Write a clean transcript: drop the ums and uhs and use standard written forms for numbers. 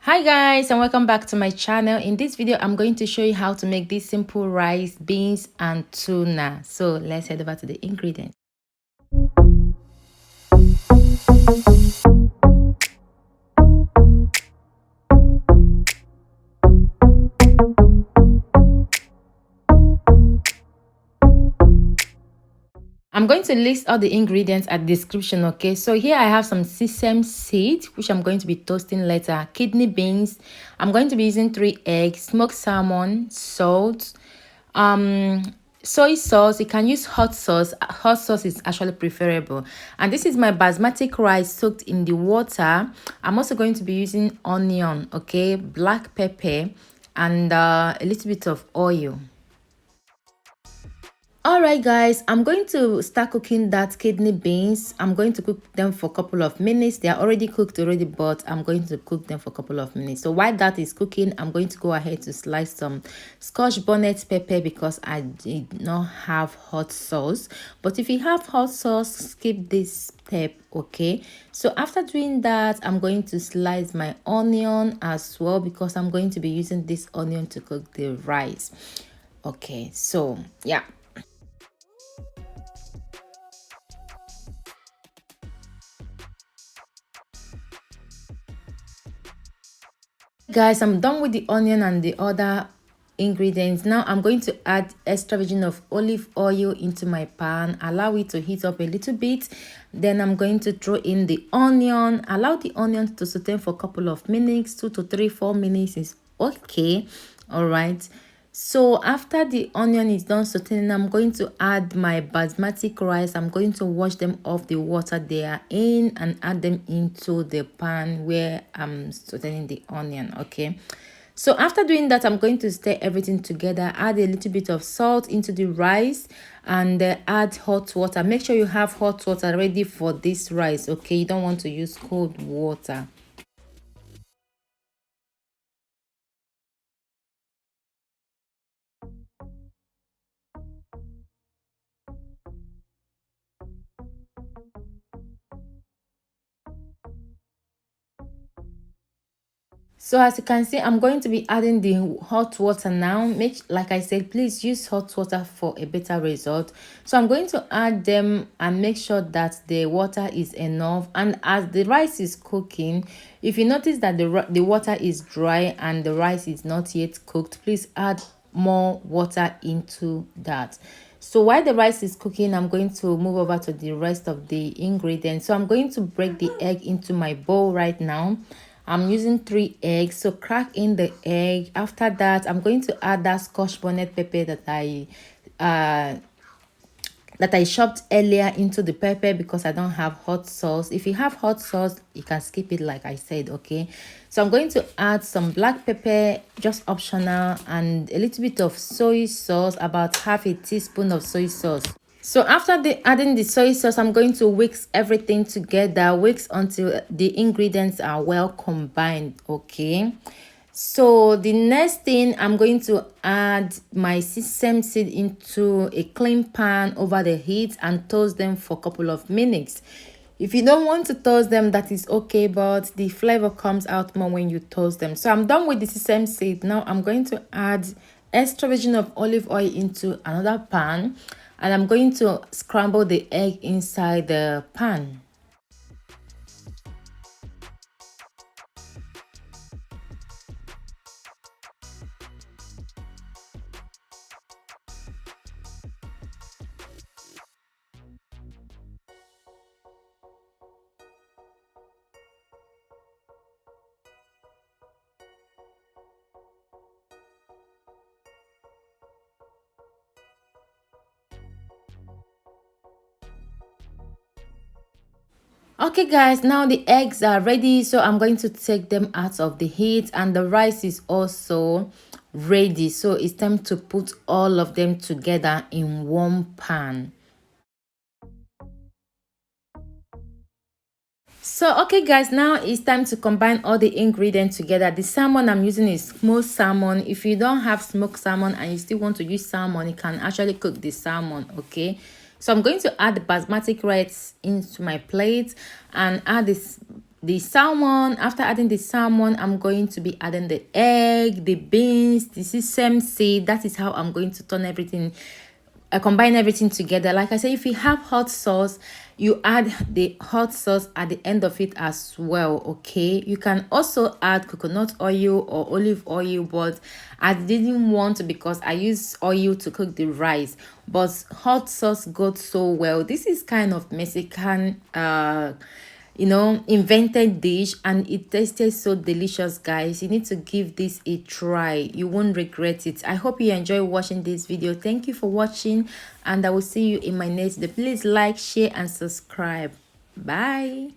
Hi guys, and welcome back to my channel. In this video I'm going to show you how to make this simple rice, beans and tuna. So let's head over to the ingredients. I'm going to list all the ingredients at the description, okay? So here I have some sesame seed, which I'm going to be toasting later, kidney beans. I'm going to be using 3 eggs, smoked salmon, salt, soy sauce. You can use hot sauce. Hot sauce is actually preferable. And this is my basmati rice soaked in the water. I'm also going to be using onion, okay, black pepper, and a little bit of oil. All right guys, I'm going to start cooking that kidney beans. I'm going to cook them for a couple of minutes. They are already cooked already, but I'm going to cook them for a couple of minutes. So while that is cooking, I'm going to go ahead to slice some scotch bonnet pepper because I did not have hot sauce. But if you have hot sauce, skip this step, okay? So after doing that, I'm going to slice my onion as well because I'm going to be using this onion to cook the rice. Okay, so yeah. Guys, I'm done with the onion and the other ingredients. Now I'm going to add extra virgin of olive oil into my pan, allow it to heat up a little bit. Then I'm going to throw in the onion, allow the onion to saute for a couple of minutes, 2 to 3 4 minutes is okay. All right, so after the onion is done sauteing, I'm going to add my basmati rice. I'm going to wash them off the water they are in and add them into the pan where I'm sauteing the onion, okay? So after doing that, I'm going to stir everything together, add a little bit of salt into the rice, and add hot water. Make sure you have hot water ready for this rice, okay? You don't want to use cold water. So as you can see, I'm going to be adding the hot water now. Make, like I said, please use hot water for a better result. So I'm going to add them and make sure that the water is enough. And as the rice is cooking, if you notice that the water is dry and the rice is not yet cooked, please add more water into that. So while the rice is cooking, I'm going to move over to the rest of the ingredients. So I'm going to break the egg into my bowl right now. I'm using 3 eggs, so crack in the egg. After that, I'm going to add that scotch bonnet pepper that I chopped earlier into the pepper because I don't have hot sauce. If you have hot sauce, you can skip it like I said, okay? So I'm going to add some black pepper, just optional, and a little bit of soy sauce, about half a teaspoon of soy sauce. So after adding the soy sauce, I'm going to whisk everything together, whisk until the ingredients are well combined, okay? So the next thing, I'm going to add my sesame seed into a clean pan over the heat and toast them for a couple of minutes. If you don't want to toast them, that is okay, but the flavor comes out more when you toast them. So I'm done with the sesame seed. Now I'm going to add extra virgin of olive oil into another pan, and I'm going to scramble the egg inside the pan. Okay guys, now the eggs are ready, so I'm going to take them out of the heat, and the rice is also ready, so it's time to put all of them together in one pan. So okay guys, now it's time to combine all the ingredients together. The salmon I'm using is smoked salmon. If you don't have smoked salmon and you still want to use salmon, you can actually cook the salmon, okay? So I'm going to add the basmati rice into my plate and add this the salmon. After adding the salmon, I'm going to be adding the egg, the beans, the sesame seed. That is how I'm going to turn everything, combine everything together. Like I said, if you have hot sauce, you add the hot sauce at the end of it as well. Okay, you can also add coconut oil or olive oil, but I didn't want to because I use oil to cook the rice, but hot sauce goes so well. This is kind of Mexican invented dish, and it tasted so delicious, guys. You need to give this a try, you won't regret it. I hope you enjoy watching this video. Thank you for watching, and I will see you in my next video. Please like, share and subscribe. Bye.